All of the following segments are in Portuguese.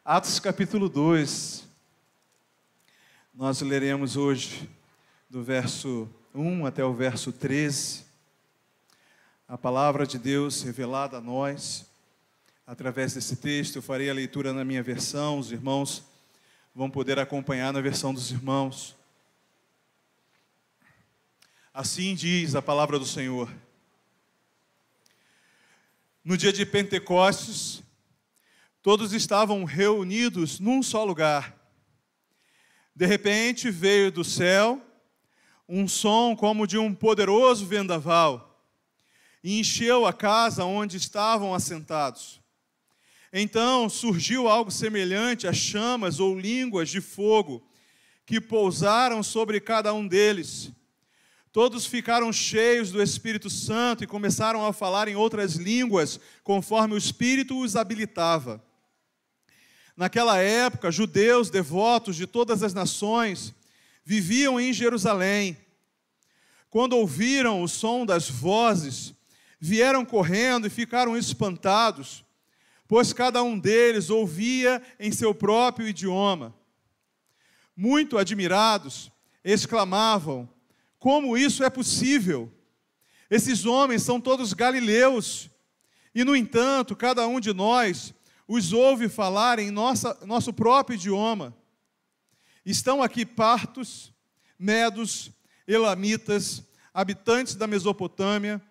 Atos capítulo 2, nós leremos hoje do verso 1 até o verso 13, a palavra de Deus revelada a nós, através desse texto. Eu farei a leitura na minha versão, os irmãos vão poder acompanhar na versão dos irmãos. Assim diz a palavra do Senhor. No dia de Pentecostes, todos estavam reunidos num só lugar. De repente veio do céu um som como de um poderoso vendaval e encheu a casa onde estavam assentados. Então surgiu algo semelhante a chamas ou línguas de fogo que pousaram sobre cada um deles. Todos ficaram cheios do Espírito Santo e começaram a falar em outras línguas, conforme o Espírito os habilitava. Naquela época, judeus devotos de todas as nações viviam em Jerusalém. Quando ouviram o som das vozes, vieram correndo e ficaram espantados, pois cada um deles ouvia em seu próprio idioma. Muito admirados, exclamavam: como isso é possível? Esses homens são todos galileus, e no entanto, cada um de nós os ouve falar em nosso próprio idioma. Estão aqui partos, medos, elamitas, habitantes da Mesopotâmia,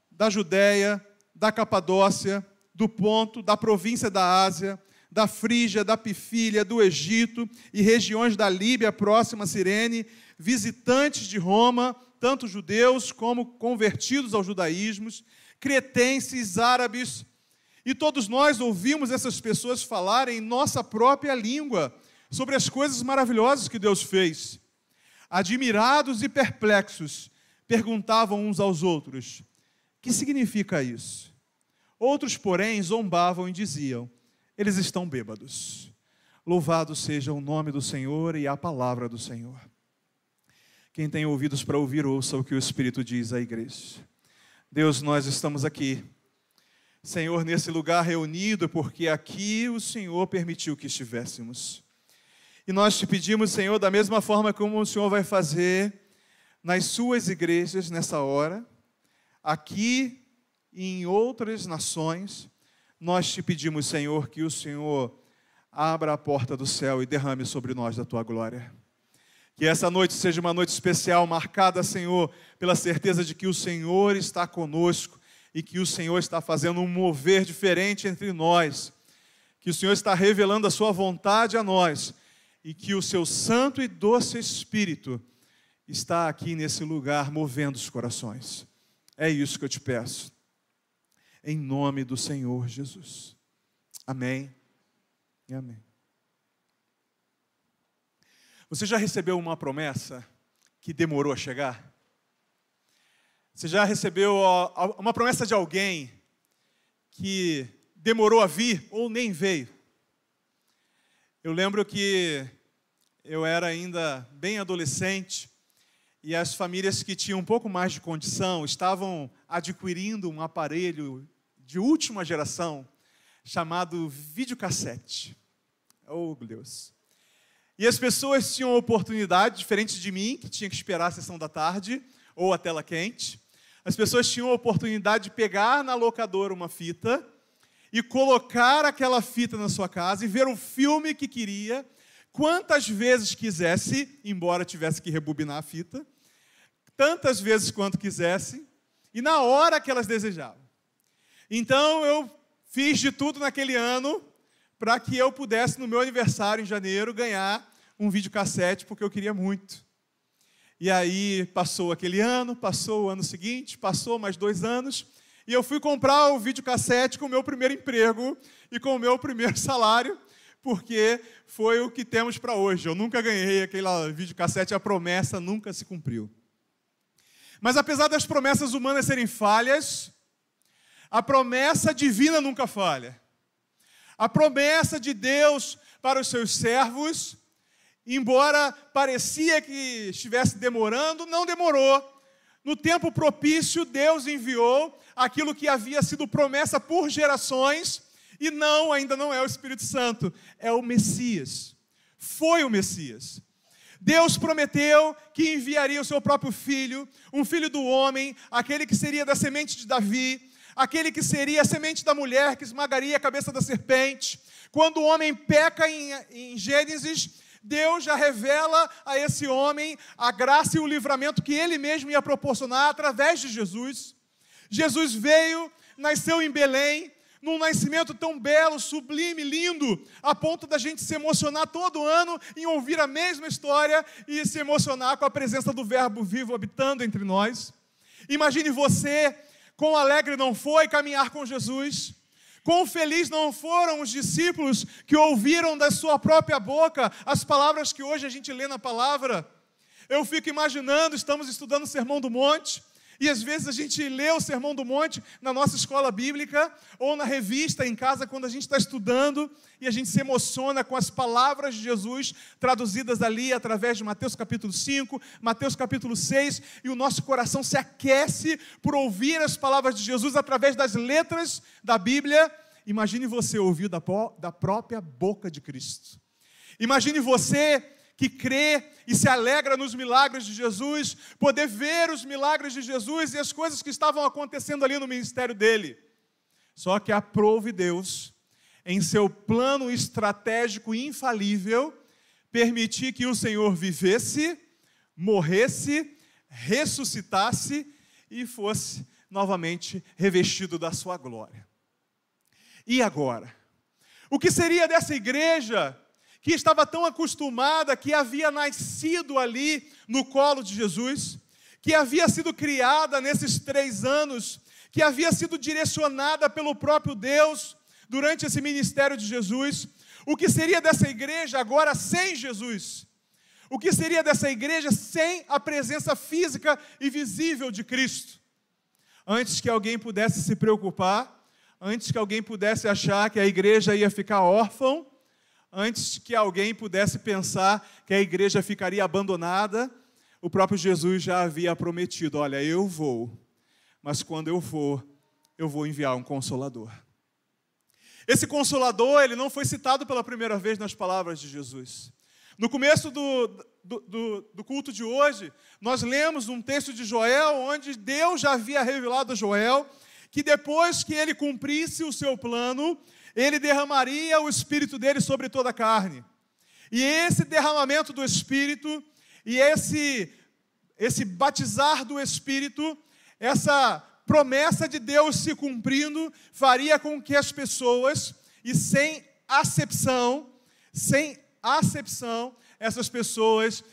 da Judéia, da Capadócia, do Ponto, da província da Ásia, da Frígia, da Pifília, do Egito e regiões da Líbia próxima a Cirene, visitantes de Roma, tanto judeus como convertidos ao judaísmo, cretenses, árabes. E todos nós ouvimos essas pessoas falarem em nossa própria língua sobre as coisas maravilhosas que Deus fez. Admirados e perplexos, perguntavam uns aos outros: que significa isso? Outros, porém, zombavam e diziam: eles estão bêbados. Louvado seja o nome do Senhor e a palavra do Senhor. Quem tem ouvidos para ouvir, ouça o que o Espírito diz à igreja. Deus, nós estamos aqui, Senhor, nesse lugar reunido, porque aqui o Senhor permitiu que estivéssemos. E nós te pedimos, Senhor, da mesma forma como o Senhor vai fazer nas suas igrejas nessa hora, aqui e em outras nações, nós te pedimos, Senhor, que o Senhor abra a porta do céu e derrame sobre nós da tua glória. Que essa noite seja uma noite especial, marcada, Senhor, pela certeza de que o Senhor está conosco e que o Senhor está fazendo um mover diferente entre nós, que o Senhor está revelando a sua vontade a nós e que o seu santo e doce Espírito está aqui nesse lugar movendo os corações. É isso que eu te peço, em nome do Senhor Jesus. Amém e amém. Você já recebeu uma promessa que demorou a chegar? Você já recebeu uma promessa de alguém que demorou a vir ou nem veio? Eu lembro que eu era ainda bem adolescente e as famílias que tinham um pouco mais de condição estavam adquirindo um aparelho de última geração chamado videocassete. Oh, Deus! E as pessoas tinham oportunidade, diferente de mim, que tinha que esperar a sessão da tarde ou a tela quente. As pessoas tinham a oportunidade de pegar na locadora uma fita e colocar aquela fita na sua casa e ver o filme que queria, quantas vezes quisesse, embora tivesse que rebobinar a fita, tantas vezes quanto quisesse, e na hora que elas desejavam. Então eu fiz de tudo naquele ano para que eu pudesse, no meu aniversário em janeiro, ganhar um videocassete, porque eu queria muito. E aí passou aquele ano, passou o ano seguinte, passou mais 2 anos, e eu fui comprar o videocassete com o meu primeiro emprego e com o meu primeiro salário, porque foi o que temos para hoje. Eu nunca ganhei aquele videocassete, a promessa nunca se cumpriu. Mas apesar das promessas humanas serem falhas, a promessa divina nunca falha. A promessa de Deus para os seus servos, embora parecia que estivesse demorando, não demorou. No tempo propício, Deus enviou aquilo que havia sido promessa por gerações E não, ainda não é o Espírito Santo, é o Messias. Foi o Messias. Deus prometeu que enviaria o seu próprio filho, um filho do homem, aquele que seria da semente de Davi, aquele que seria a semente da mulher, que esmagaria a cabeça da serpente. Quando o homem peca em Gênesis, Deus já revela a esse homem a graça e o livramento que Ele mesmo ia proporcionar através de Jesus. Jesus veio, nasceu em Belém, num nascimento tão belo, sublime, lindo, a ponto da gente se emocionar todo ano em ouvir a mesma história e se emocionar com a presença do Verbo vivo habitando entre nós. Imagine você, quão alegre não foi caminhar com Jesus, quão feliz não foram os discípulos que ouviram da sua própria boca as palavras que hoje a gente lê na palavra. Eu fico imaginando, estamos estudando o Sermão do Monte, e às vezes a gente lê o Sermão do Monte na nossa escola bíblica, ou na revista em casa, quando a gente está estudando, e a gente se emociona com as palavras de Jesus, traduzidas ali através de Mateus capítulo 5, Mateus capítulo 6, e o nosso coração se aquece por ouvir as palavras de Jesus através das letras da Bíblia. Imagine você ouvir da própria boca de Cristo. Imagine você que crê e se alegra nos milagres de Jesus, poder ver os milagres de Jesus e as coisas que estavam acontecendo ali no ministério dele. Só que aprove Deus, em seu plano estratégico infalível, permitir que o Senhor vivesse, morresse, ressuscitasse e fosse novamente revestido da sua glória. E agora? O que seria dessa igreja que estava tão acostumada, que havia nascido ali no colo de Jesus, que havia sido criada nesses 3 anos, que havia sido direcionada pelo próprio Deus durante esse ministério de Jesus? O que seria dessa igreja agora sem Jesus? O que seria dessa igreja sem a presença física e visível de Cristo? Antes que alguém pudesse se preocupar, antes que alguém pudesse achar que a igreja ia ficar órfã, antes que alguém pudesse pensar que a igreja ficaria abandonada, o próprio Jesus já havia prometido: olha, eu vou, mas quando eu for, eu vou enviar um Consolador. Esse Consolador, ele não foi citado pela primeira vez nas palavras de Jesus. No começo do culto de hoje, nós lemos um texto de Joel, onde Deus já havia revelado a Joel que depois que ele cumprisse o seu plano, ele derramaria o Espírito dele sobre toda a carne. E esse derramamento do Espírito, e esse batizar do Espírito, essa promessa de Deus se cumprindo, faria com que as pessoas, e sem acepção, essas pessoas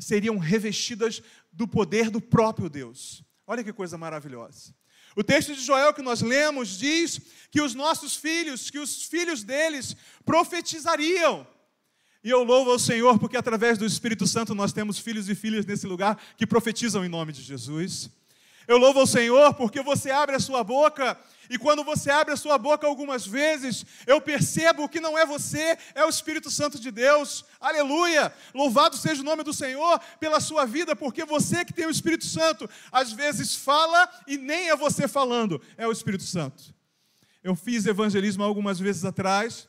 seriam revestidas do poder do próprio Deus. Olha que coisa maravilhosa. O texto de Joel que nós lemos diz que os nossos filhos, que os filhos deles profetizariam. E eu louvo ao Senhor porque através do Espírito Santo nós temos filhos e filhas nesse lugar que profetizam em nome de Jesus. Eu louvo ao Senhor porque você abre a sua boca, e quando você abre a sua boca algumas vezes, eu percebo que não é você, é o Espírito Santo de Deus. Aleluia! Louvado seja o nome do Senhor pela sua vida, porque você que tem o Espírito Santo, às vezes fala e nem é você falando, é o Espírito Santo. Eu fiz evangelismo algumas vezes atrás,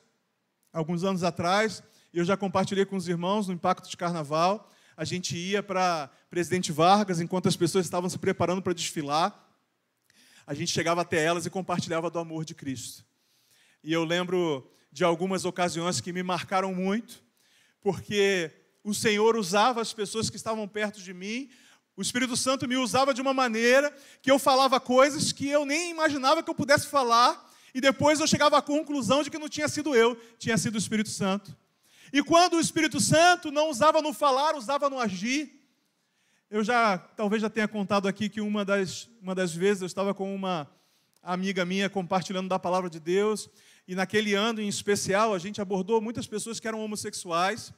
alguns anos atrás, e eu já compartilhei com os irmãos no Impacto de Carnaval. A gente ia para Presidente Vargas, enquanto as pessoas estavam se preparando para desfilar, a gente chegava até elas e compartilhava do amor de Cristo. E eu lembro de algumas ocasiões que me marcaram muito, porque o Senhor usava as pessoas que estavam perto de mim, o Espírito Santo me usava de uma maneira que eu falava coisas que eu nem imaginava que eu pudesse falar, e depois eu chegava à conclusão de que não tinha sido eu, tinha sido o Espírito Santo. E quando o Espírito Santo não usava no falar, usava no agir. Eu talvez já tenha contado aqui que uma das vezes eu estava com uma amiga minha compartilhando da palavra de Deus, e naquele ano em especial a gente abordou muitas pessoas que eram homossexuais,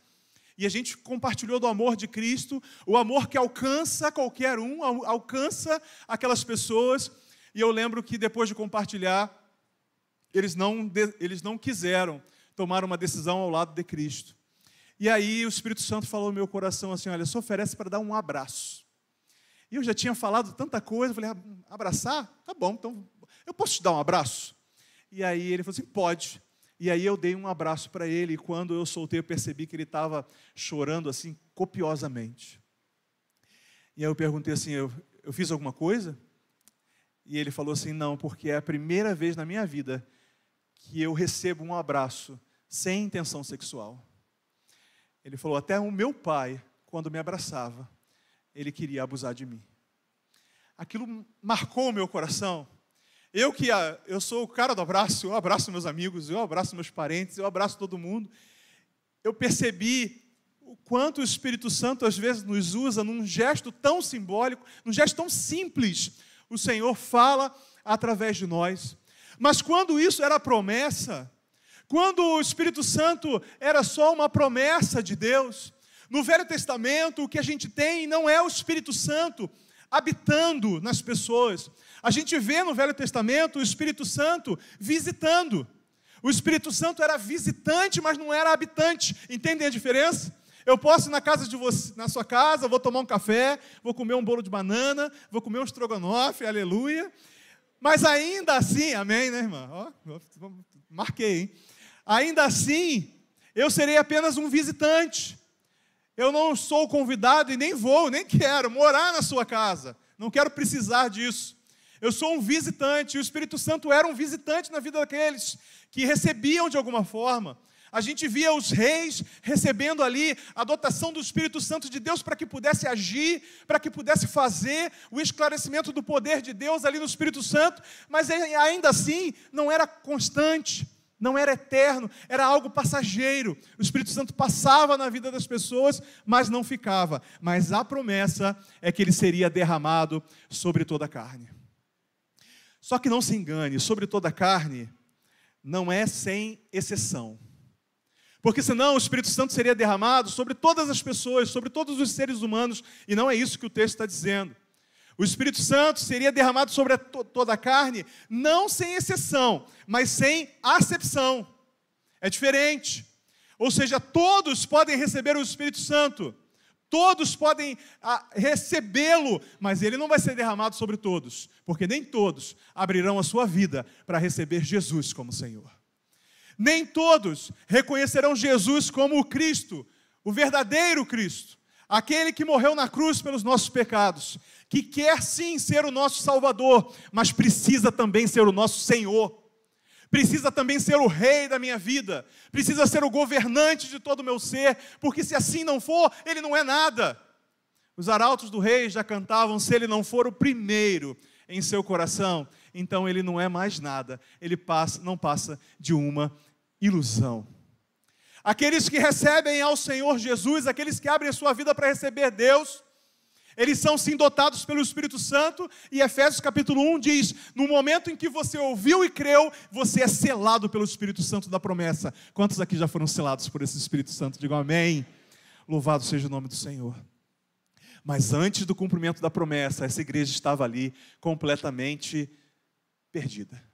e a gente compartilhou do amor de Cristo, o amor que alcança qualquer um, alcança aquelas pessoas. E eu lembro que depois de compartilhar, eles não quiseram tomar uma decisão ao lado de Cristo. E aí o Espírito Santo falou no meu coração assim: olha, só oferece para dar um abraço. E eu já tinha falado tanta coisa, eu falei: abraçar? Tá bom, então eu posso te dar um abraço? E aí ele falou assim, pode. E aí eu dei um abraço para ele, e quando eu soltei, eu percebi que ele estava chorando assim, copiosamente. E aí eu perguntei assim, eu fiz alguma coisa? E ele falou assim, não, porque é a primeira vez na minha vida que eu recebo um abraço sem intenção sexual. Ele falou, até o meu pai, quando me abraçava, ele queria abusar de mim. Aquilo marcou o meu coração. Eu sou o cara do abraço, eu abraço meus amigos, eu abraço meus parentes, eu abraço todo mundo. Eu percebi o quanto o Espírito Santo às vezes nos usa num gesto tão simbólico, num gesto tão simples. O Senhor fala através de nós. Mas quando isso era promessa, quando o Espírito Santo era só uma promessa de Deus, no Velho Testamento o que a gente tem não é o Espírito Santo habitando nas pessoas. A gente vê no Velho Testamento o Espírito Santo visitando. O Espírito Santo era visitante, mas não era habitante. Entendem a diferença? Eu posso ir na casa de você, na sua casa, vou tomar um café, vou comer um bolo de banana, vou comer um estrogonofe, aleluia. Mas ainda assim, amém, né, irmã? Ó, marquei, hein? Ainda assim, eu serei apenas um visitante. Eu não sou convidado e nem vou, nem quero morar na sua casa. Não quero precisar disso. Eu sou um visitante, e o Espírito Santo era um visitante na vida daqueles que recebiam de alguma forma. A gente via os reis recebendo ali a dotação do Espírito Santo de Deus para que pudesse agir, para que pudesse fazer o esclarecimento do poder de Deus ali no Espírito Santo, mas ainda assim não era constante, não era eterno, era algo passageiro. O Espírito Santo passava na vida das pessoas, mas não ficava. Mas a promessa é que ele seria derramado sobre toda a carne. Só que não se engane, sobre toda a carne não é sem exceção. Porque senão o Espírito Santo seria derramado sobre todas as pessoas, sobre todos os seres humanos, e não é isso que o texto está dizendo. O Espírito Santo seria derramado sobre toda a carne, não sem exceção, mas sem acepção. É diferente. Ou seja, todos podem receber o Espírito Santo, todos podem recebê-lo, mas ele não vai ser derramado sobre todos, porque nem todos abrirão a sua vida para receber Jesus como Senhor. Nem todos reconhecerão Jesus como o Cristo, o verdadeiro Cristo, aquele que morreu na cruz pelos nossos pecados, que quer sim ser o nosso Salvador, mas precisa também ser o nosso Senhor, precisa também ser o Rei da minha vida, precisa ser o governante de todo o meu ser, porque se assim não for, ele não é nada. Os arautos do rei já cantavam, se ele não for o primeiro em seu coração, então ele não é mais nada, ele não passa de uma ilusão. Aqueles que recebem ao Senhor Jesus, aqueles que abrem a sua vida para receber Deus, eles são sim dotados pelo Espírito Santo, e Efésios capítulo 1 diz, no momento em que você ouviu e creu, você é selado pelo Espírito Santo da promessa. Quantos aqui já foram selados por esse Espírito Santo? Digam amém. Louvado seja o nome do Senhor. Mas antes do cumprimento da promessa, essa igreja estava ali completamente perdida.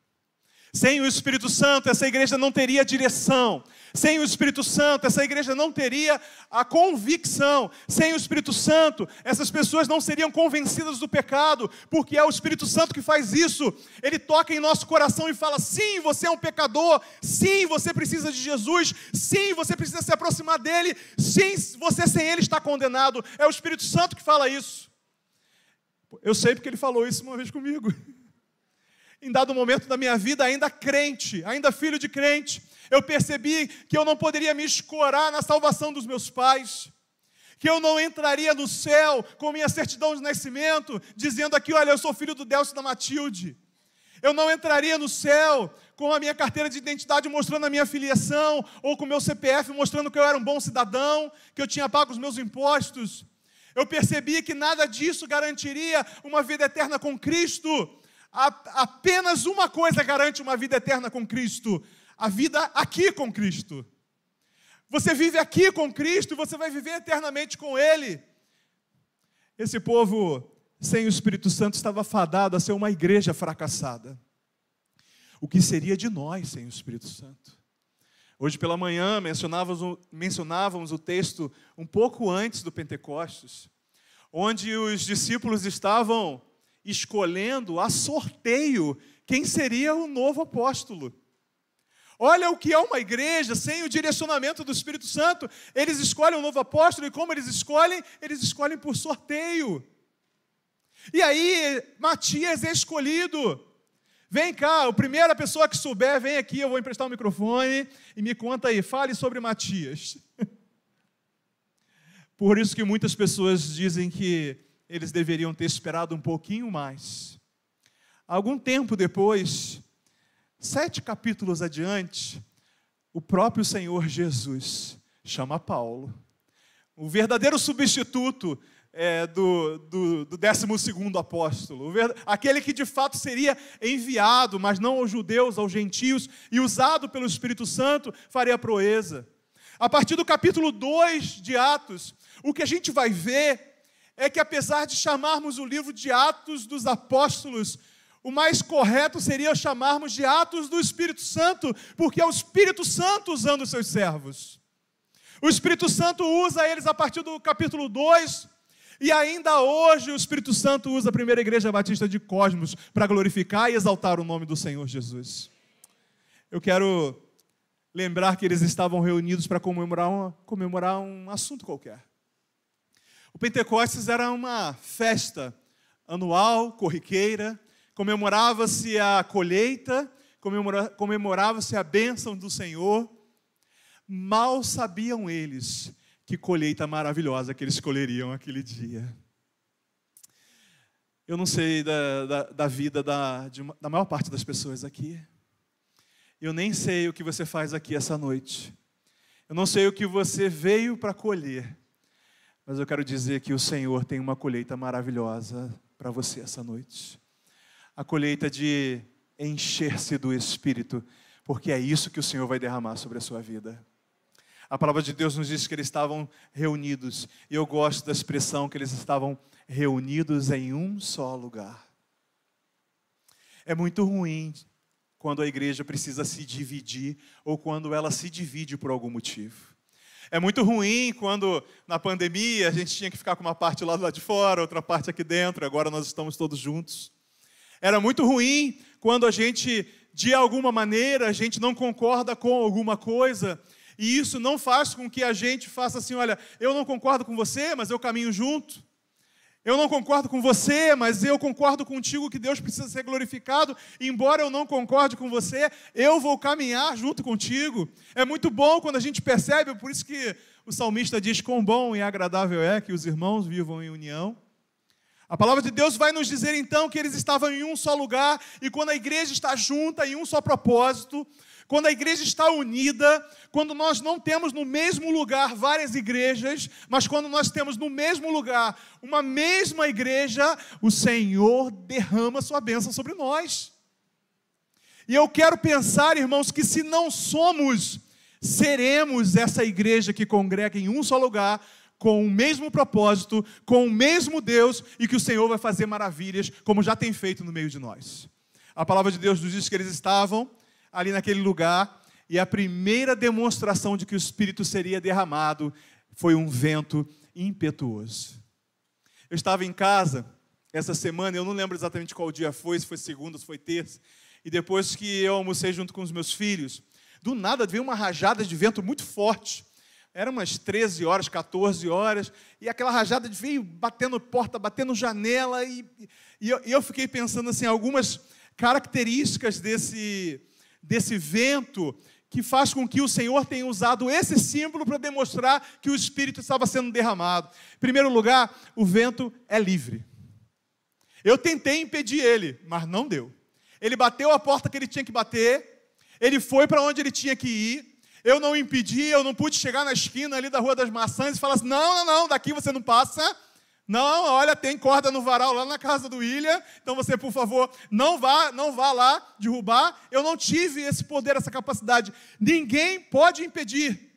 Sem o Espírito Santo, essa igreja não teria direção. Sem o Espírito Santo, essa igreja não teria a convicção. Sem o Espírito Santo, essas pessoas não seriam convencidas do pecado, porque é o Espírito Santo que faz isso. Ele toca em nosso coração e fala, sim, você é um pecador, sim, você precisa de Jesus, sim, você precisa se aproximar dele, sim, você sem ele está condenado. É o Espírito Santo que fala isso. Eu sei porque ele falou isso uma vez comigo. Em dado momento da minha vida, ainda crente, ainda filho de crente, eu percebi que eu não poderia me escorar na salvação dos meus pais, que eu não entraria no céu com minha certidão de nascimento, dizendo aqui, olha, eu sou filho do Delcio e da Matilde. Eu não entraria no céu com a minha carteira de identidade mostrando a minha filiação, ou com o meu CPF mostrando que eu era um bom cidadão, que eu tinha pago os meus impostos. Eu percebi que nada disso garantiria uma vida eterna com Cristo. Apenas uma coisa garante uma vida eterna com Cristo: a vida aqui com Cristo. Você vive aqui com Cristo e você vai viver eternamente com Ele. Esse povo sem o Espírito Santo estava fadado a ser uma igreja fracassada. O que seria de nós sem o Espírito Santo? Hoje pela manhã mencionávamos o texto um pouco antes do Pentecostes, onde os discípulos estavam escolhendo a sorteio quem seria o novo apóstolo. Olha o que é uma igreja sem o direcionamento do Espírito Santo. Eles escolhem um novo apóstolo, e como eles escolhem por sorteio. E aí, Matias é escolhido. Vem cá, a primeira pessoa que souber, vem aqui, eu vou emprestar o microfone e me conta aí, fale sobre Matias. Por isso que muitas pessoas dizem que eles deveriam ter esperado um pouquinho mais. Algum tempo depois, 7 capítulos adiante, o próprio Senhor Jesus chama Paulo, o verdadeiro substituto do 12º apóstolo, aquele que de fato seria enviado, mas não aos judeus, aos gentios, e usado pelo Espírito Santo, faria proeza. A partir do capítulo 2 de Atos, o que a gente vai ver é que, apesar de chamarmos o livro de Atos dos Apóstolos, o mais correto seria chamarmos de Atos do Espírito Santo, porque é o Espírito Santo usando os seus servos. O Espírito Santo usa eles a partir do capítulo 2, e ainda hoje o Espírito Santo usa a primeira igreja batista de Cosmos para glorificar e exaltar o nome do Senhor Jesus. Eu quero lembrar que eles estavam reunidos para comemorar um assunto qualquer. O Pentecostes era uma festa anual, corriqueira, comemorava-se a colheita, comemorava-se a bênção do Senhor. Mal sabiam eles que colheita maravilhosa que eles escolheriam aquele dia. Eu não sei da vida da maior parte das pessoas aqui. Eu nem sei o que você faz aqui essa noite. Eu não sei o que você veio para colher. Mas eu quero dizer que o Senhor tem uma colheita maravilhosa para você essa noite. A colheita de encher-se do Espírito, porque é isso que o Senhor vai derramar sobre a sua vida. A palavra de Deus nos diz que eles estavam reunidos, e eu gosto da expressão que eles estavam reunidos em um só lugar. É muito ruim quando a igreja precisa se dividir, ou quando ela se divide por algum motivo. É muito ruim quando, na pandemia, a gente tinha que ficar com uma parte lá de fora, outra parte aqui dentro, agora nós estamos todos juntos. Era muito ruim quando a gente, de alguma maneira, a gente não concorda com alguma coisa, e isso não faz com que a gente faça assim, olha, eu não concordo com você, mas eu caminho junto. Eu não concordo com você, mas eu concordo contigo que Deus precisa ser glorificado. E embora eu não concorde com você, eu vou caminhar junto contigo. É muito bom quando a gente percebe, por isso que o salmista diz, quão bom e agradável é que os irmãos vivam em união. A palavra de Deus vai nos dizer então que eles estavam em um só lugar, e quando a igreja está junta em um só propósito, quando a igreja está unida, quando nós não temos no mesmo lugar várias igrejas, mas quando nós temos no mesmo lugar uma mesma igreja, o Senhor derrama sua bênção sobre nós. E eu quero pensar, irmãos, que se não somos, seremos essa igreja que congrega em um só lugar, com o mesmo propósito, com o mesmo Deus, e que o Senhor vai fazer maravilhas, como já tem feito no meio de nós. A palavra de Deus nos diz que eles estavam ali naquele lugar, e a primeira demonstração de que o Espírito seria derramado foi um vento impetuoso. Eu estava em casa essa semana, eu não lembro exatamente qual dia foi, se foi segunda, se foi terça, e depois que eu almocei junto com os meus filhos, do nada veio uma rajada de vento muito forte. Eram umas 13 horas, 14 horas, e aquela rajada veio batendo porta, batendo janela, e eu fiquei pensando assim, algumas características desse vento que faz com que o Senhor tenha usado esse símbolo para demonstrar que o Espírito estava sendo derramado. Em primeiro lugar, o vento é livre. Eu tentei impedir ele, mas não deu. Ele bateu a porta que ele tinha que bater, ele foi para onde ele tinha que ir, eu não impedi, eu não pude chegar na esquina ali da Rua das Maçãs e falar assim, não, daqui você não passa. Não, olha, tem corda no varal lá na casa do William, então você, por favor, não vá lá derrubar. Eu não tive esse poder, essa capacidade. Ninguém pode impedir.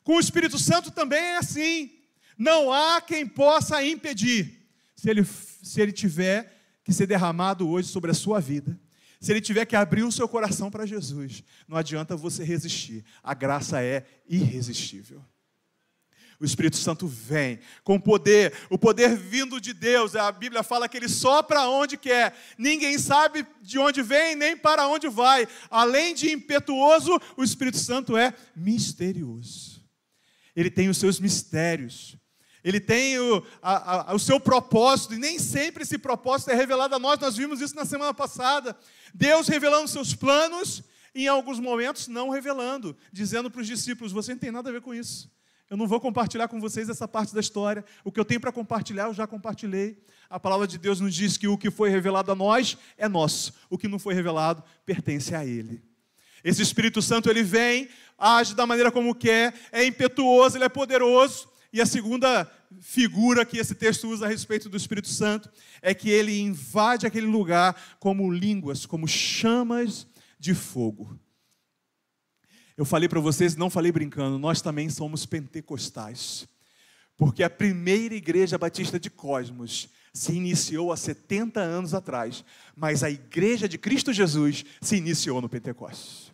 Com o Espírito Santo também é assim. Não há quem possa impedir. Se ele tiver que ser derramado hoje sobre a sua vida, se ele tiver que abrir o seu coração para Jesus, não adianta você resistir. A graça é irresistível. o Espírito Santo vem com poder, o poder vindo de Deus. A Bíblia fala que Ele sopra onde quer, ninguém sabe de onde vem nem para onde vai. Além de impetuoso, o Espírito Santo é misterioso. Ele tem os seus mistérios, Ele tem o seu propósito, e nem sempre esse propósito é revelado a nós. Nós vimos isso na semana passada, Deus revelando seus planos, e em alguns momentos não revelando, dizendo para os discípulos: você não tem nada a ver com isso, eu não vou compartilhar com vocês essa parte da história, o que eu tenho para compartilhar eu já compartilhei. A palavra de Deus nos diz que o que foi revelado a nós é nosso, o que não foi revelado pertence a Ele. Esse Espírito Santo, Ele vem, age da maneira como quer, é impetuoso, Ele é poderoso. E a segunda figura que esse texto usa a respeito do Espírito Santo é que Ele invade aquele lugar como línguas, como chamas de fogo. Eu falei para vocês, não falei brincando, nós também somos pentecostais, porque a primeira igreja batista de Cosmos se iniciou há 70 anos atrás, mas a igreja de Cristo Jesus se iniciou no Pentecostes.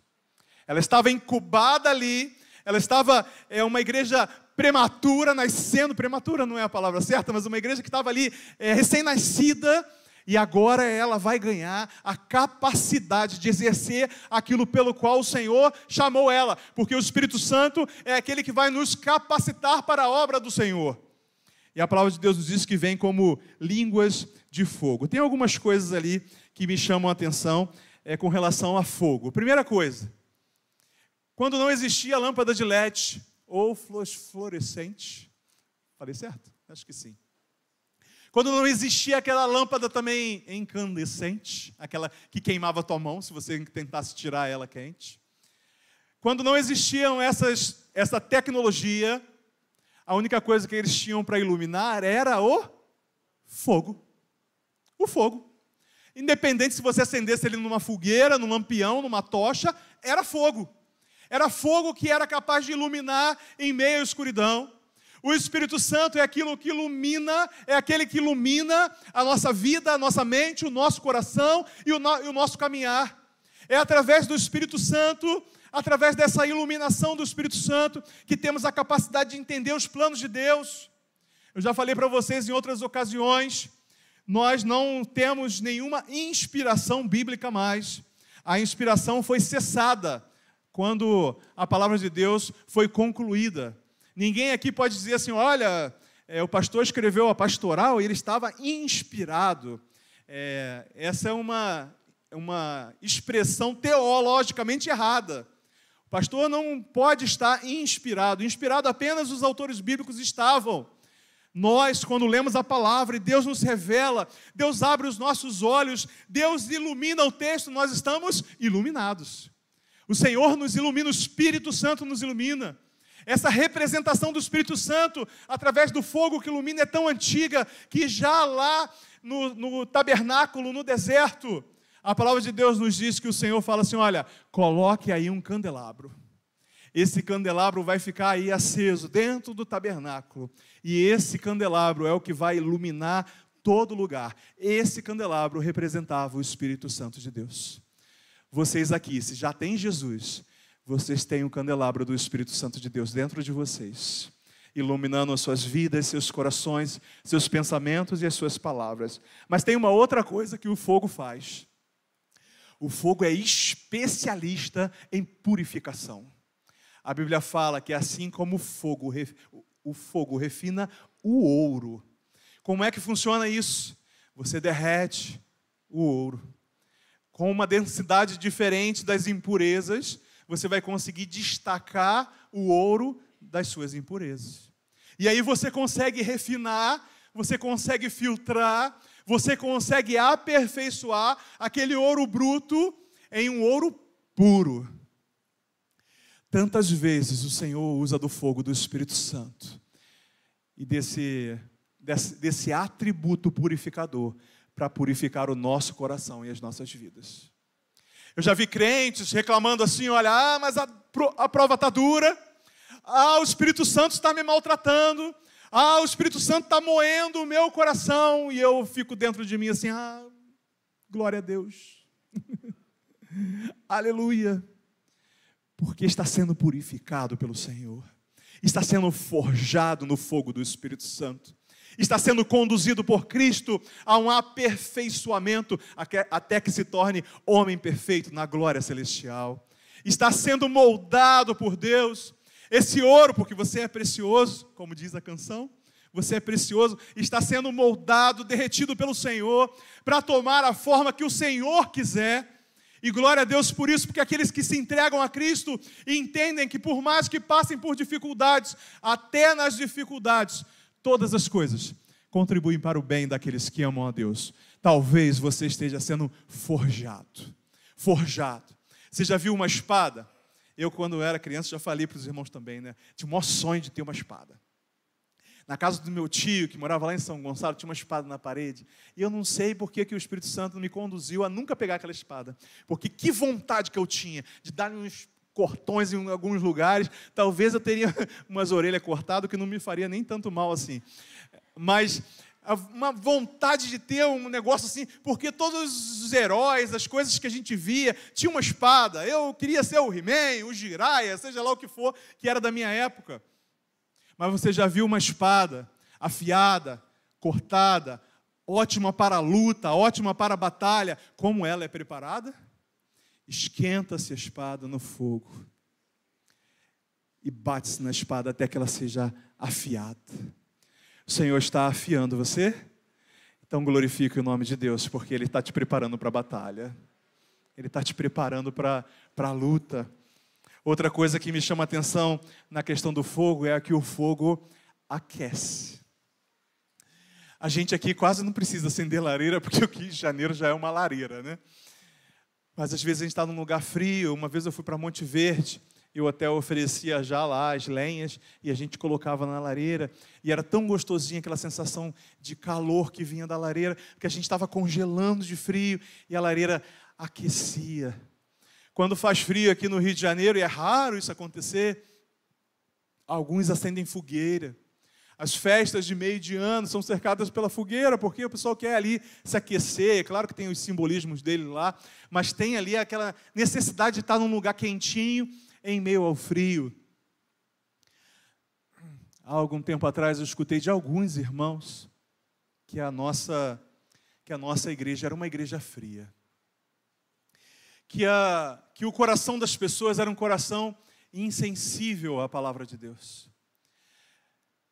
Ela estava incubada ali, ela estava, uma igreja prematura, nascendo, prematura não é a palavra certa, mas uma igreja que estava ali, recém-nascida, e agora ela vai ganhar a capacidade de exercer aquilo pelo qual o Senhor chamou ela, porque o Espírito Santo é aquele que vai nos capacitar para a obra do Senhor. E a palavra de Deus nos diz que vem como línguas de fogo. Tem algumas coisas ali que me chamam a atenção com relação a fogo. Primeira coisa, quando não existia lâmpada de LED ou fluorescente, falei certo? Acho que sim. Quando não existia aquela lâmpada também incandescente, aquela que queimava a tua mão, se você tentasse tirar ela quente. Quando não existiam essa tecnologia, a única coisa que eles tinham para iluminar era o fogo. O fogo. Independente se você acendesse ele numa fogueira, num lampião, numa tocha, era fogo. Era fogo que era capaz de iluminar em meio à escuridão. O Espírito Santo é aquilo que ilumina, é aquele que ilumina a nossa vida, a nossa mente, o nosso coração e o nosso caminhar. É através do Espírito Santo, através dessa iluminação do Espírito Santo, que temos a capacidade de entender os planos de Deus. Eu já falei para vocês em outras ocasiões, nós não temos nenhuma inspiração bíblica mais. A inspiração foi cessada quando a palavra de Deus foi concluída. Ninguém aqui pode dizer assim: olha, o pastor escreveu a pastoral e ele estava inspirado. Essa é uma expressão teologicamente errada. O pastor não pode estar inspirado. Inspirado apenas os autores bíblicos estavam. Nós, quando lemos a palavra e Deus nos revela, Deus abre os nossos olhos, Deus ilumina o texto, nós estamos iluminados. O Senhor nos ilumina, o Espírito Santo nos ilumina. Essa representação do Espírito Santo, através do fogo que ilumina, é tão antiga, que já lá no tabernáculo, no deserto, a palavra de Deus nos diz que o Senhor fala assim: olha, coloque aí um candelabro. Esse candelabro vai ficar aí aceso dentro do tabernáculo. E esse candelabro é o que vai iluminar todo lugar. Esse candelabro representava o Espírito Santo de Deus. Vocês aqui, se já tem Jesus, vocês têm o candelabro do Espírito Santo de Deus dentro de vocês, iluminando as suas vidas, seus corações, seus pensamentos e as suas palavras. Mas tem uma outra coisa que o fogo faz. O fogo é especialista em purificação. A Bíblia fala que assim como o fogo refina o ouro. Como é que funciona isso? Você derrete o ouro. Com uma densidade diferente das impurezas, você vai conseguir destacar o ouro das suas impurezas. E aí você consegue refinar, você consegue filtrar, você consegue aperfeiçoar aquele ouro bruto em um ouro puro. Tantas vezes o Senhor usa do fogo do Espírito Santo e desse atributo purificador para purificar o nosso coração e as nossas vidas. Eu já vi crentes reclamando assim: olha, mas a prova está dura, o Espírito Santo está me maltratando, o Espírito Santo está moendo o meu coração, e eu fico dentro de mim assim: glória a Deus, aleluia, porque está sendo purificado pelo Senhor. está sendo forjado no fogo do Espírito Santo. Está sendo conduzido por Cristo a um aperfeiçoamento até que se torne homem perfeito na glória celestial. Está sendo moldado por Deus. Esse ouro, porque você é precioso, como diz a canção, você é precioso, está sendo moldado, derretido pelo Senhor, para tomar a forma que o Senhor quiser. E glória a Deus por isso, porque aqueles que se entregam a Cristo entendem que por mais que passem por dificuldades, até nas dificuldades, todas as coisas contribuem para o bem daqueles que amam a Deus. Talvez você esteja sendo forjado. Você já viu uma espada? Eu, quando era criança, já falei para os irmãos também, né? Tinha o maior sonho de ter uma espada. Na casa do meu tio, que morava lá em São Gonçalo, tinha uma espada na parede. E eu não sei por que o Espírito Santo me conduziu a nunca pegar aquela espada. Porque que vontade que eu tinha de dar uns cortões em alguns lugares. Talvez eu teria umas orelhas cortadas, que não me faria nem tanto mal assim. Mas uma vontade de ter um negócio assim, porque todos os heróis, as coisas que a gente via, tinha uma espada. Eu queria ser o He-Man, o Jiraiya, seja lá o que for, que era da minha época. Mas você já viu uma espada afiada, cortada, ótima para a luta, ótima para a batalha, como ela é preparada? Esquenta-se a espada no fogo e bate-se na espada até que ela seja afiada. O Senhor está afiando você? Então glorifique o nome de Deus, porque Ele está te preparando para a batalha. Ele está te preparando para a luta. Outra coisa que me chama a atenção na questão do fogo é que o fogo aquece. A gente aqui quase não precisa acender lareira, porque o Rio de Janeiro já é uma lareira, né? Mas às vezes a gente está num lugar frio. Uma vez eu fui para Monte Verde, eu até oferecia já lá as lenhas, e a gente colocava na lareira, e era tão gostosinha aquela sensação de calor que vinha da lareira, porque a gente estava congelando de frio, e a lareira aquecia. Quando faz frio aqui no Rio de Janeiro, e é raro isso acontecer, alguns acendem fogueira. As festas de meio de ano são cercadas pela fogueira, porque o pessoal quer ali se aquecer. É claro que tem os simbolismos dele lá, mas tem ali aquela necessidade de estar num lugar quentinho, em meio ao frio. Há algum tempo atrás eu escutei de alguns irmãos que a nossa igreja era uma igreja fria. Que o coração das pessoas era um coração insensível à palavra de Deus.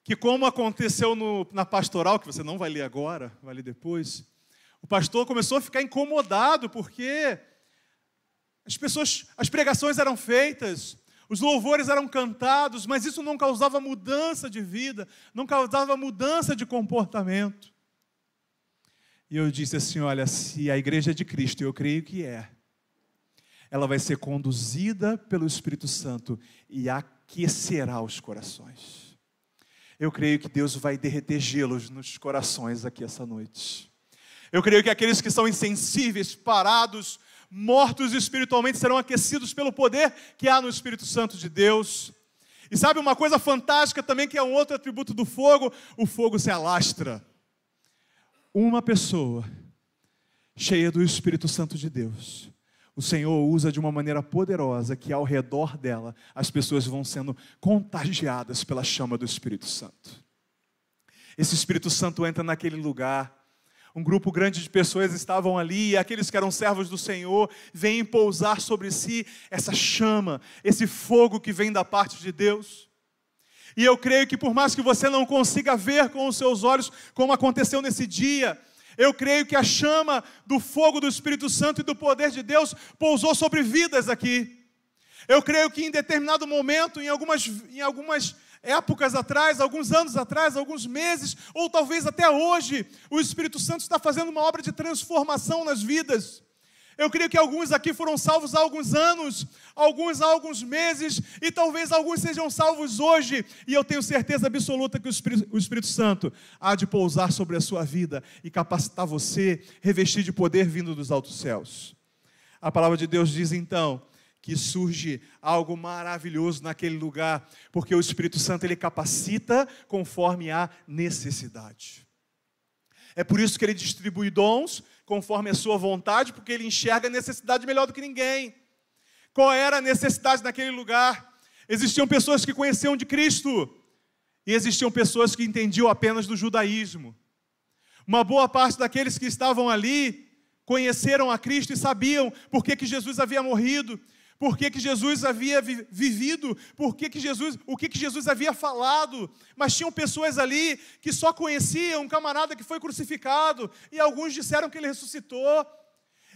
Que como aconteceu na pastoral, que você não vai ler agora, vai ler depois, o pastor começou a ficar incomodado, porque as pregações eram feitas, os louvores eram cantados, mas isso não causava mudança de vida, não causava mudança de comportamento. E eu disse assim, olha, se a igreja é de Cristo, eu creio que é, ela vai ser conduzida pelo Espírito Santo e aquecerá os corações. Eu creio que Deus vai derreter gelos nos corações aqui essa noite. Eu creio que aqueles que são insensíveis, parados, mortos espiritualmente, serão aquecidos pelo poder que há no Espírito Santo de Deus. E sabe uma coisa fantástica também, que é um outro atributo do fogo? O fogo se alastra. Uma pessoa cheia do Espírito Santo de Deus, o Senhor usa de uma maneira poderosa, que ao redor dela as pessoas vão sendo contagiadas pela chama do Espírito Santo. Esse Espírito Santo entra naquele lugar. Um grupo grande de pessoas estavam ali, e aqueles que eram servos do Senhor vêm pousar sobre si essa chama, esse fogo que vem da parte de Deus. E eu creio que por mais que você não consiga ver com os seus olhos como aconteceu nesse dia, eu creio que a chama do fogo do Espírito Santo e do poder de Deus pousou sobre vidas aqui. Eu creio que em determinado momento, em algumas épocas atrás, alguns anos atrás, alguns meses, ou talvez até hoje, o Espírito Santo está fazendo uma obra de transformação nas vidas. Eu creio que alguns aqui foram salvos há alguns anos, alguns há alguns meses, e talvez alguns sejam salvos hoje, e eu tenho certeza absoluta que o Espírito Santo há de pousar sobre a sua vida e capacitar você, revestir de poder vindo dos altos céus. A palavra de Deus diz então que surge algo maravilhoso naquele lugar, porque o Espírito Santo ele capacita conforme a necessidade. É por isso que ele distribui dons conforme a sua vontade, porque ele enxerga a necessidade melhor do que ninguém. Qual era a necessidade naquele lugar? Existiam pessoas que conheciam de Cristo e existiam pessoas que entendiam apenas do judaísmo. Uma boa parte daqueles que estavam ali conheceram a Cristo e sabiam por que Jesus havia morrido, por que Jesus havia vivido, o que Jesus havia falado. Mas tinham pessoas ali que só conheciam um camarada que foi crucificado e alguns disseram que ele ressuscitou.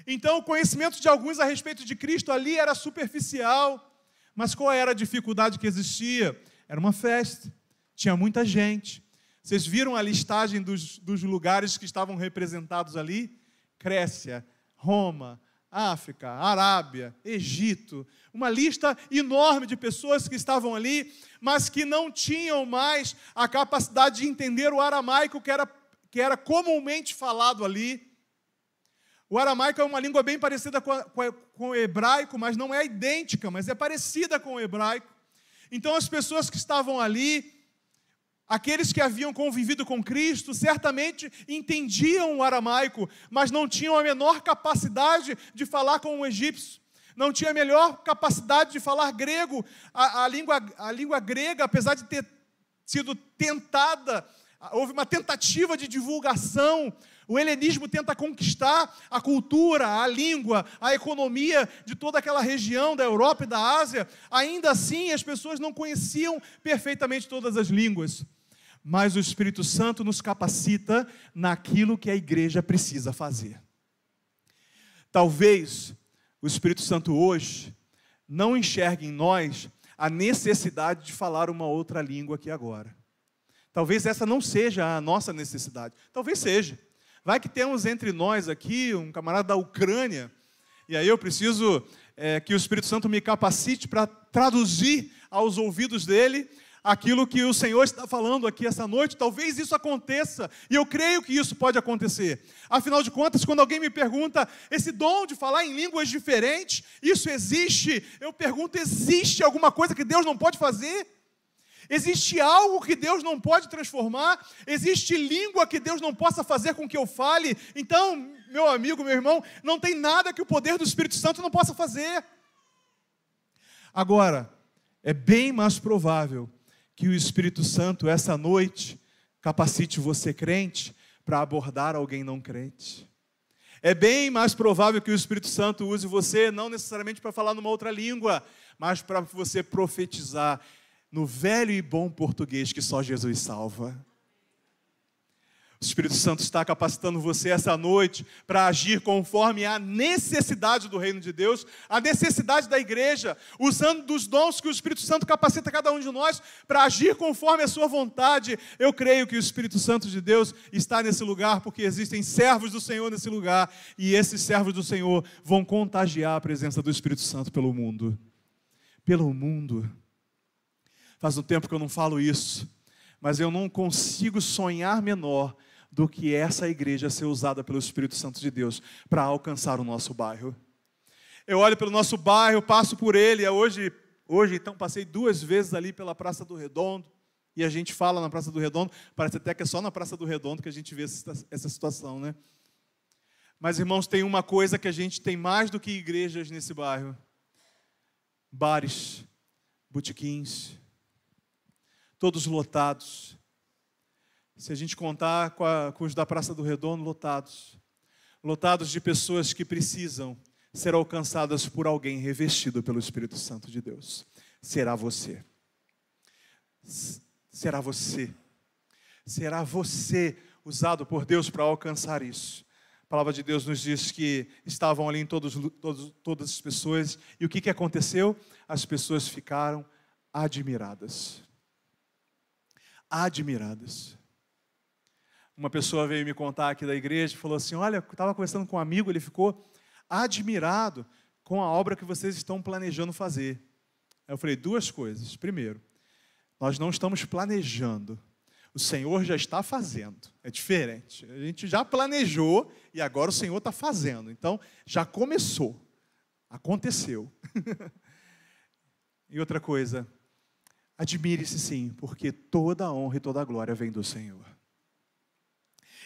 Então o conhecimento de alguns a respeito de Cristo ali era superficial. Mas qual era a dificuldade que existia? Era uma festa, tinha muita gente. Vocês viram a listagem dos lugares que estavam representados ali? Grécia, Roma, África, Arábia, Egito. Uma lista enorme de pessoas que estavam ali, mas que não tinham mais a capacidade de entender o aramaico que era comumente falado ali. O aramaico é uma língua bem parecida com o hebraico, mas não é idêntica, mas é parecida com o hebraico. Então as pessoas que estavam ali, aqueles que haviam convivido com Cristo, certamente entendiam o aramaico, mas não tinham a menor capacidade de falar com o egípcio, não tinham a melhor capacidade de falar grego. A língua grega, apesar de ter sido tentada, houve uma tentativa de divulgação. O helenismo tenta conquistar a cultura, a língua, a economia de toda aquela região da Europa e da Ásia. Ainda assim, as pessoas não conheciam perfeitamente todas as línguas. Mas o Espírito Santo nos capacita naquilo que a igreja precisa fazer. Talvez o Espírito Santo hoje não enxergue em nós a necessidade de falar uma outra língua aqui agora. Talvez essa não seja a nossa necessidade. Talvez seja. Vai que temos entre nós aqui um camarada da Ucrânia, e aí eu preciso que o Espírito Santo me capacite para traduzir aos ouvidos dele aquilo que o Senhor está falando aqui essa noite. Talvez isso aconteça, e eu creio que isso pode acontecer. Afinal de contas, quando alguém me pergunta, esse dom de falar em línguas diferentes, isso existe? Eu pergunto, existe alguma coisa que Deus não pode fazer? Existe algo que Deus não pode transformar? Existe língua que Deus não possa fazer com que eu fale? Então, meu amigo, meu irmão, não tem nada que o poder do Espírito Santo não possa fazer. Agora, é bem mais provável que o Espírito Santo, essa noite, capacite você, crente, para abordar alguém não crente. É bem mais provável que o Espírito Santo use você, não necessariamente para falar numa outra língua, mas para você profetizar no velho e bom português que só Jesus salva. O Espírito Santo está capacitando você essa noite para agir conforme a necessidade do reino de Deus, a necessidade da igreja, usando dos dons que o Espírito Santo capacita cada um de nós para agir conforme a sua vontade. Eu creio que o Espírito Santo de Deus está nesse lugar porque existem servos do Senhor nesse lugar, e esses servos do Senhor vão contagiar a presença do Espírito Santo pelo mundo. Pelo mundo. Faz um tempo que eu não falo isso, mas eu não consigo sonhar menor do que essa igreja ser usada pelo Espírito Santo de Deus para alcançar o nosso bairro. Eu olho pelo nosso bairro, passo por ele. Hoje então, passei 2 vezes ali pela Praça do Redondo, e a gente fala na Praça do Redondo, parece até que é só na Praça do Redondo que a gente vê essa situação, né? Mas, irmãos, tem uma coisa que a gente tem mais do que igrejas nesse bairro: bares, botequins, todos lotados. Se a gente contar com os da Praça do Redondo, lotados de pessoas que precisam ser alcançadas por alguém revestido pelo Espírito Santo de Deus. Será você. Será você. Será você usado por Deus para alcançar isso. A palavra de Deus nos diz que estavam ali todas as pessoas, e o que aconteceu? As pessoas ficaram admiradas. Admiradas. Uma pessoa veio me contar aqui da igreja e falou assim: olha, eu estava conversando com um amigo, ele ficou admirado com a obra que vocês estão planejando fazer. Aí eu falei 2 coisas. Primeiro, nós não estamos planejando, o Senhor já está fazendo. É diferente. A gente já planejou e agora o Senhor está fazendo. Então, já começou, aconteceu. E outra coisa, admire-se sim, porque toda a honra e toda a glória vem do Senhor.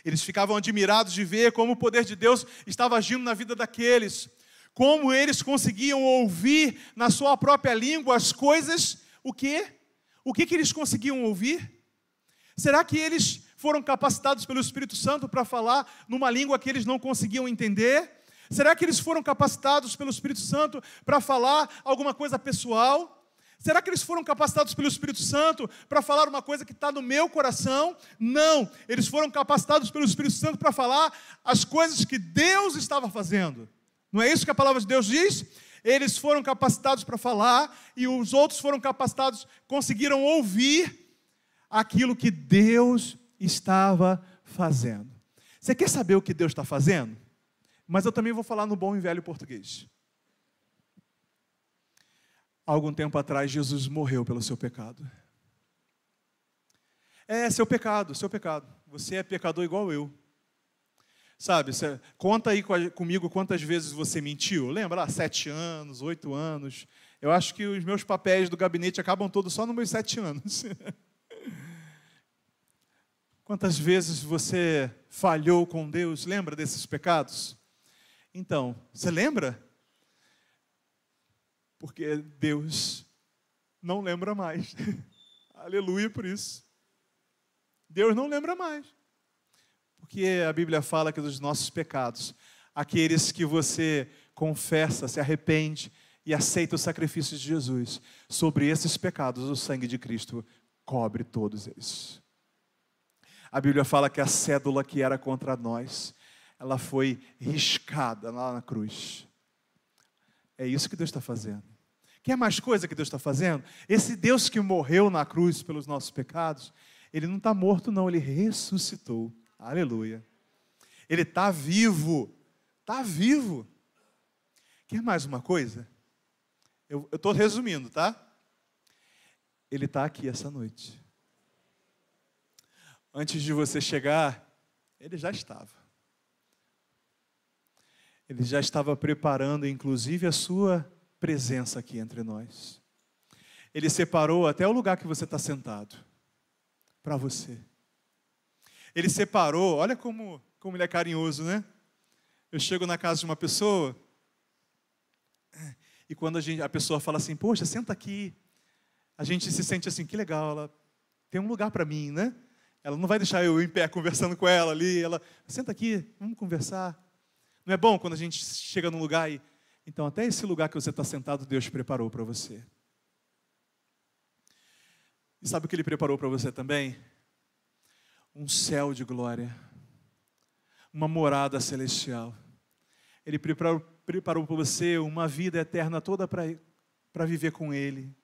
Eles ficavam admirados de ver como o poder de Deus estava agindo na vida daqueles, como eles conseguiam ouvir na sua própria língua as coisas, o quê? O que eles conseguiam ouvir? Será que eles foram capacitados pelo Espírito Santo para falar numa língua que eles não conseguiam entender? Será que eles foram capacitados pelo Espírito Santo para falar alguma coisa pessoal? Será que eles foram capacitados pelo Espírito Santo para falar uma coisa que está no meu coração? Não, eles foram capacitados pelo Espírito Santo para falar as coisas que Deus estava fazendo. Não é isso que a palavra de Deus diz? Eles foram capacitados para falar e os outros foram capacitados, conseguiram ouvir aquilo que Deus estava fazendo. Você quer saber o que Deus está fazendo? Mas eu também vou falar no bom e velho português. Há algum tempo atrás, Jesus morreu pelo seu pecado. Seu pecado, seu pecado. Você é pecador igual eu. Sabe, conta aí comigo quantas vezes você mentiu. Lembra? 7 anos, 8 anos. Eu acho que os meus papéis do gabinete acabam todos só nos meus 7 anos. Quantas vezes você falhou com Deus? Lembra desses pecados? Então, você lembra? Porque Deus não lembra mais. Aleluia por isso. Deus não lembra mais. Porque a Bíblia fala que dos nossos pecados, aqueles que você confessa, se arrepende e aceita o sacrifício de Jesus, sobre esses pecados o sangue de Cristo cobre todos eles. A Bíblia fala que a cédula que era contra nós, ela foi riscada lá na cruz. É isso que Deus está fazendo. Quer mais coisa que Deus está fazendo? Esse Deus que morreu na cruz pelos nossos pecados, Ele não está morto não, Ele ressuscitou. Aleluia. Ele está vivo. Está vivo. Quer mais uma coisa? Eu estou resumindo, tá? Ele está aqui essa noite. Antes de você chegar, Ele já estava. Ele já estava preparando, inclusive, a sua presença aqui entre nós. Ele separou até o lugar que você está sentado, para você. Ele separou, olha como Ele é carinhoso, né? Eu chego na casa de uma pessoa, e quando a pessoa fala assim, poxa, senta aqui, a gente se sente assim, que legal, ela tem um lugar para mim, né? Ela não vai deixar eu em pé conversando com ela ali, ela, senta aqui, vamos conversar. Não é bom quando a gente chega num lugar e... Então, até esse lugar que você está sentado, Deus preparou para você. E sabe o que Ele preparou para você também? Um céu de glória. Uma morada celestial. Ele preparou para você uma vida eterna toda para viver com Ele.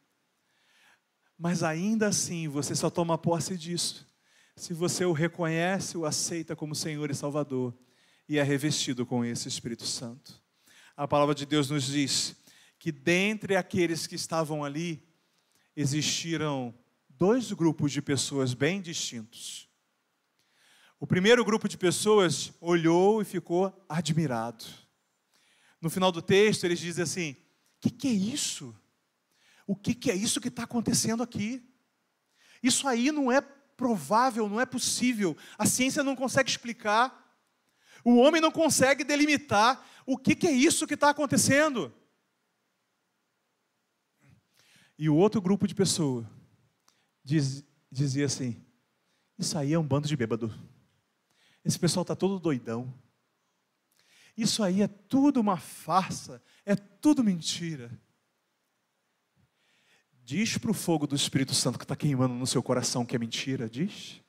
Mas ainda assim, você só toma posse disso se você o reconhece, o aceita como Senhor e Salvador e é revestido com esse Espírito Santo. A palavra de Deus nos diz que dentre aqueles que estavam ali, existiram 2 grupos de pessoas bem distintos. O primeiro grupo de pessoas olhou e ficou admirado. No final do texto, eles dizem assim, o que é isso? O que é isso que está acontecendo aqui? Isso aí não é provável, não é possível. A ciência não consegue explicar. O homem não consegue delimitar o que é isso que está acontecendo. E o outro grupo de pessoas dizia assim, isso aí é um bando de bêbado. Esse pessoal está todo doidão. Isso aí é tudo uma farsa, é tudo mentira. Diz para o fogo do Espírito Santo que está queimando no seu coração que é mentira, diz.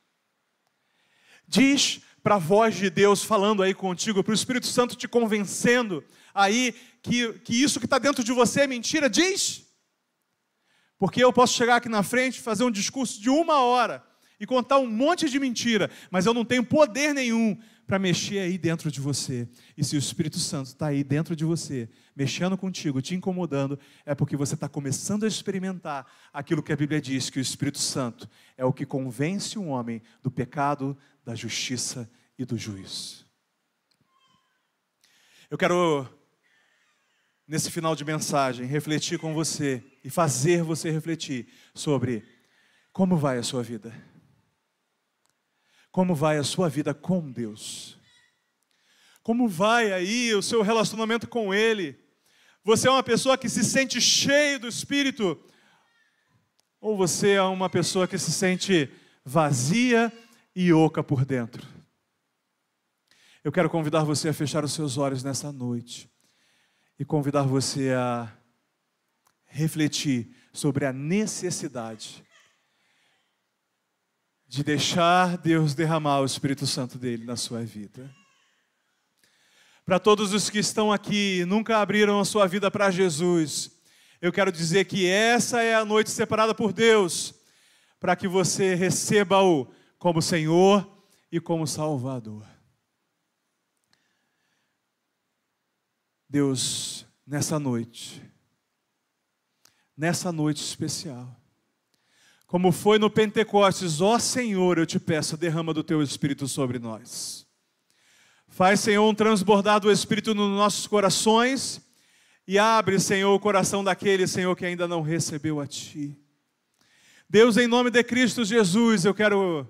Diz para a voz de Deus falando aí contigo, para o Espírito Santo te convencendo aí que isso que está dentro de você é mentira, diz. Porque eu posso chegar aqui na frente, fazer um discurso de 1 hora e contar um monte de mentira, mas eu não tenho poder nenhum para mexer aí dentro de você. E se o Espírito Santo está aí dentro de você, mexendo contigo, te incomodando, é porque você está começando a experimentar aquilo que a Bíblia diz, que o Espírito Santo é o que convence um homem do pecado, da justiça e do juízo. Eu quero, nesse final de mensagem, refletir com você e fazer você refletir sobre como vai a sua vida. Como vai a sua vida com Deus? Como vai aí o seu relacionamento com Ele? Você é uma pessoa que se sente cheio do Espírito? Ou você é uma pessoa que se sente vazia e oca por dentro? Eu quero convidar você a fechar os seus olhos nessa noite e convidar você a refletir sobre a necessidade de deixar Deus derramar o Espírito Santo dele na sua vida. Para todos os que estão aqui e nunca abriram a sua vida para Jesus, eu quero dizer que essa é a noite separada por Deus, para que você receba-o como Senhor e como Salvador. Deus, nessa noite especial, como foi no Pentecostes, ó Senhor, eu te peço, derrama do teu Espírito sobre nós. Faz, Senhor, um transbordar do Espírito nos nossos corações e abre, Senhor, o coração daquele, Senhor, que ainda não recebeu a Ti. Deus, em nome de Cristo Jesus, eu quero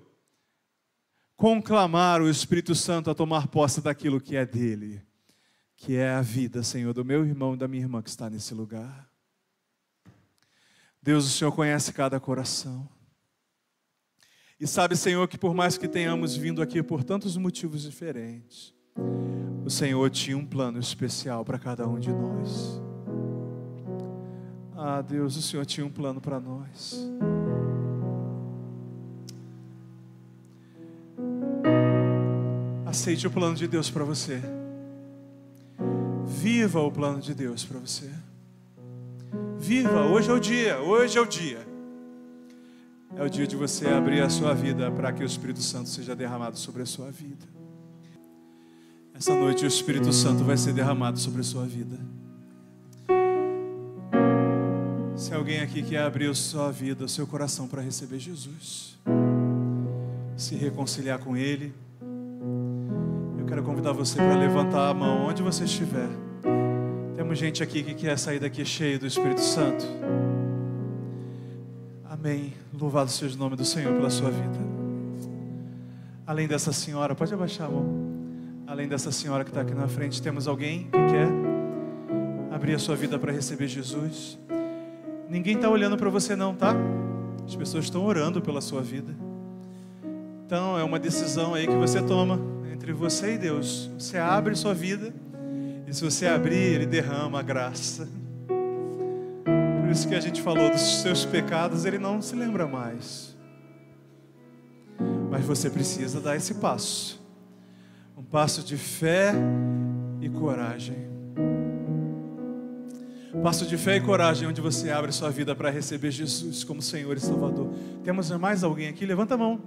conclamar o Espírito Santo a tomar posse daquilo que é dele, que é a vida, Senhor, do meu irmão e da minha irmã que está nesse lugar. Deus, o Senhor conhece cada coração. E sabe, Senhor, que por mais que tenhamos vindo aqui por tantos motivos diferentes, o Senhor tinha um plano especial para cada um de nós. Ah, Deus, o Senhor tinha um plano para nós. Aceite o plano de Deus para você. Viva o plano de Deus para você. Viva, hoje é o dia, hoje é o dia. É o dia de você abrir a sua vida para que o Espírito Santo seja derramado sobre a sua vida. Essa noite o Espírito Santo vai ser derramado sobre a sua vida. Se alguém aqui quer abrir a sua vida, o seu coração para receber Jesus, se reconciliar com Ele, eu quero convidar você para levantar a mão onde você estiver. Temos gente aqui que quer sair daqui cheio do Espírito Santo. Amém. Louvado seja o nome do Senhor pela sua vida. Além dessa senhora, pode abaixar a mão. Além dessa senhora que está aqui na frente, temos alguém que quer abrir a sua vida para receber Jesus. Ninguém está olhando para você não, tá? As pessoas estão orando pela sua vida. Então é uma decisão aí que você toma entre você e Deus. Você abre sua vida e se você abrir, Ele derrama a graça. Por isso que a gente falou dos seus pecados, Ele não se lembra mais. Mas você precisa dar esse passo. Um passo de fé e coragem. Passo de fé e coragem, onde você abre sua vida para receber Jesus como Senhor e Salvador. Temos mais alguém aqui? Levanta a mão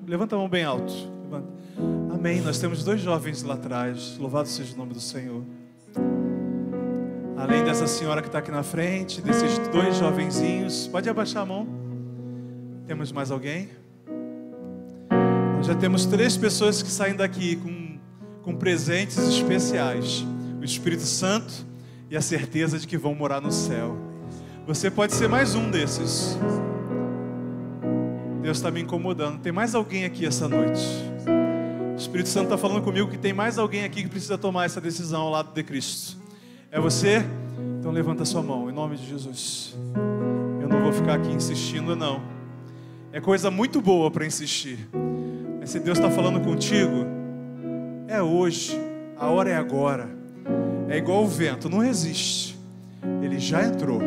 bem alto. Levanta. Amém, nós temos 2 jovens lá atrás. Louvado seja o nome do Senhor. Além dessa senhora que está aqui na frente, desses 2 jovenzinhos, pode abaixar a mão. Temos mais alguém? Nós já temos 3 pessoas que saem daqui com presentes especiais. O Espírito Santo e a certeza de que vão morar no céu. Você pode ser mais um desses. Deus está me incomodando. Tem mais alguém aqui essa noite? O Espírito Santo está falando comigo que tem mais alguém aqui que precisa tomar essa decisão ao lado de Cristo. É você? Então levanta sua mão, em nome de Jesus. Eu não vou ficar aqui insistindo, não. É coisa muito boa para insistir. Mas se Deus está falando contigo, é hoje, a hora é agora. É igual o vento, não resiste. Ele já entrou.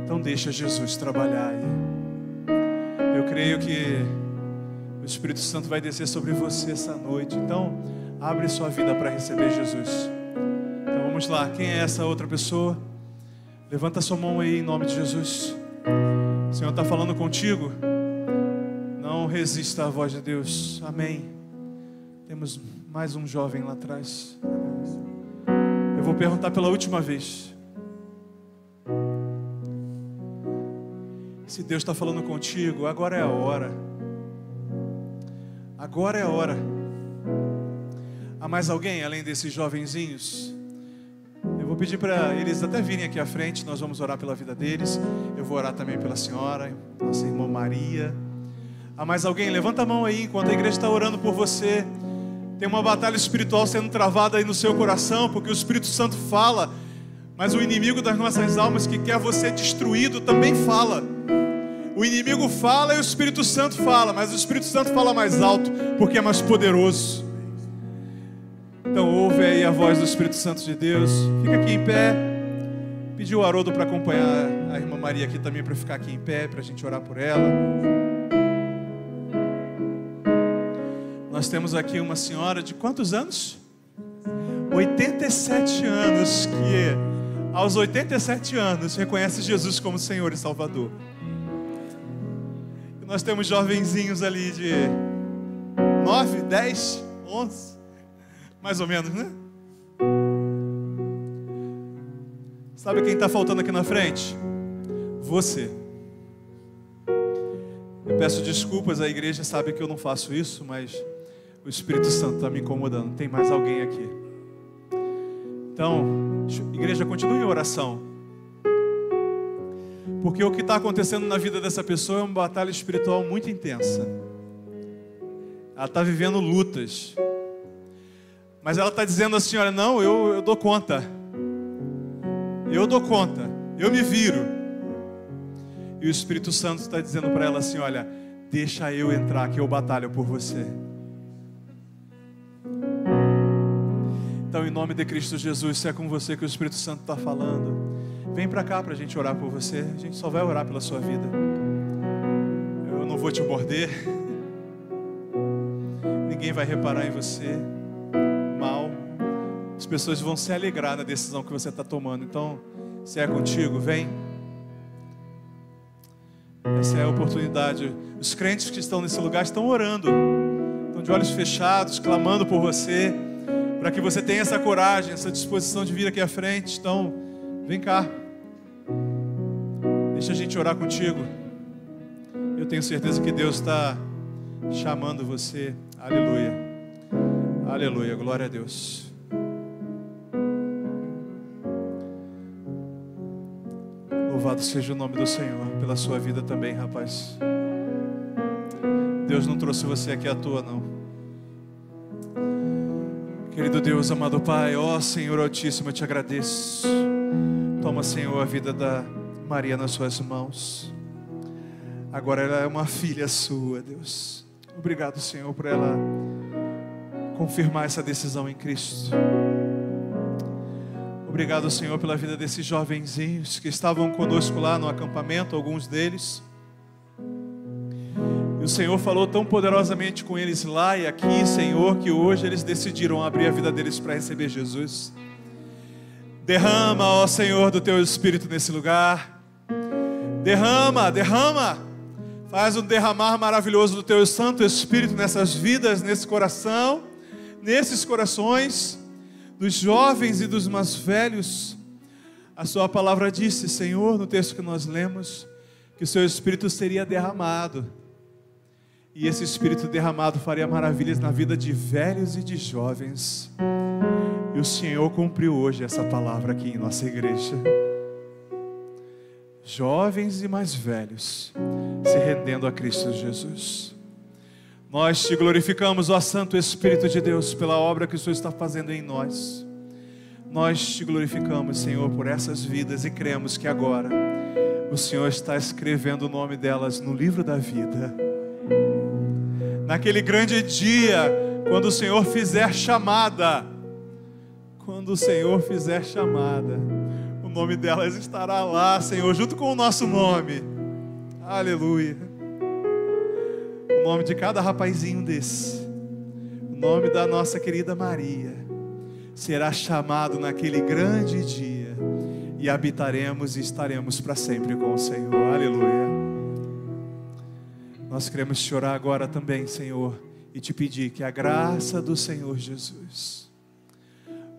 Então deixa Jesus trabalhar aí. Eu creio que o Espírito Santo vai descer sobre você essa noite. Então abre sua vida para receber Jesus. Então vamos lá, quem é essa outra pessoa? Levanta sua mão aí em nome de Jesus. O Senhor está falando contigo. Não resista à voz de Deus. Amém. Temos mais um jovem lá atrás. Eu vou perguntar pela última vez. Se Deus está falando contigo, agora é a hora. Agora é a hora. Há mais alguém além desses jovenzinhos? Eu vou pedir para eles até virem aqui à frente. Nós vamos orar pela vida deles. Eu vou orar também pela senhora, nossa irmã Maria. Há mais alguém? Levanta a mão aí enquanto a igreja está orando por você. Tem uma batalha espiritual sendo travada aí no seu coração, porque o Espírito Santo fala, mas o inimigo das nossas almas que quer você destruído também fala. O inimigo fala e o Espírito Santo fala, mas o Espírito Santo fala mais alto, porque é mais poderoso. Então ouve aí a voz do Espírito Santo de Deus. Fica aqui em pé. Pediu o Haroldo para acompanhar a irmã Maria aqui também, para ficar aqui em pé, para a gente orar por ela. Nós temos aqui uma senhora de quantos anos? 87 anos, que aos 87 anos reconhece Jesus como Senhor e Salvador. E nós temos jovenzinhos ali de 9, 10, 11, mais ou menos, né? Sabe quem está faltando aqui na frente? Você. Eu peço desculpas, a igreja sabe que eu não faço isso, mas o Espírito Santo está me incomodando. Tem mais alguém aqui. Então, igreja, continue em oração. Porque o que está acontecendo na vida dessa pessoa é uma batalha espiritual muito intensa. Ela está vivendo lutas. Mas ela está dizendo assim, olha, não, eu dou conta. Eu dou conta. Eu me viro. E o Espírito Santo está dizendo para ela assim, olha, deixa eu entrar que eu batalho por você. Então, em nome de Cristo Jesus, se é com você que o Espírito Santo está falando, vem para cá para a gente orar por você. A gente só vai orar pela sua vida. Eu não vou te morder. Ninguém vai reparar em você mal. As pessoas vão se alegrar na decisão que você está tomando. Então, se é contigo, vem. Essa é a oportunidade. Os crentes que estão nesse lugar estão orando. Estão de olhos fechados, clamando por você, para que você tenha essa coragem, essa disposição de vir aqui à frente. Então, vem cá. Deixa a gente orar contigo. Eu tenho certeza que Deus está chamando você. Aleluia. Aleluia. Glória a Deus. Louvado seja o nome do Senhor pela sua vida também, rapaz. Deus não trouxe você aqui à toa, não. Querido Deus, amado Pai, ó Senhor Altíssimo, eu te agradeço. Toma, Senhor, a vida da Maria nas suas mãos. Agora ela é uma filha sua, Deus. Obrigado, Senhor, por ela confirmar essa decisão em Cristo. Obrigado, Senhor, pela vida desses jovenzinhos que estavam conosco lá no acampamento, alguns deles. E o Senhor falou tão poderosamente com eles lá e aqui, Senhor, que hoje eles decidiram abrir a vida deles para receber Jesus. Derrama, ó Senhor, do Teu Espírito nesse lugar. Derrama, derrama. Faz um derramar maravilhoso do Teu Santo Espírito nessas vidas, nesse coração, nesses corações dos jovens e dos mais velhos. A Sua palavra disse, Senhor, no texto que nós lemos, que o Seu Espírito seria derramado. E esse Espírito derramado faria maravilhas na vida de velhos e de jovens. E o Senhor cumpriu hoje essa palavra aqui em nossa igreja. Jovens e mais velhos se rendendo a Cristo Jesus. Nós te glorificamos, ó Santo Espírito de Deus, pela obra que o Senhor está fazendo em nós. Nós te glorificamos, Senhor, por essas vidas e cremos que agora o Senhor está escrevendo o nome delas no livro da vida. Naquele grande dia, quando o Senhor fizer chamada, quando o Senhor fizer chamada, o nome delas estará lá, Senhor, junto com o nosso nome. Aleluia. O nome de cada rapazinho desse, o nome da nossa querida Maria, será chamado naquele grande dia, e habitaremos e estaremos para sempre com o Senhor. Aleluia. Nós queremos te orar agora também, Senhor, e te pedir que a graça do Senhor Jesus,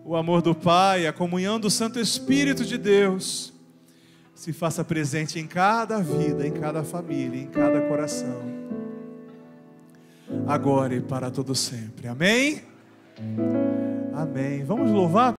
o amor do Pai, a comunhão do Santo Espírito de Deus, se faça presente em cada vida, em cada família, em cada coração, agora e para todo sempre. Amém? Amém. Vamos louvar?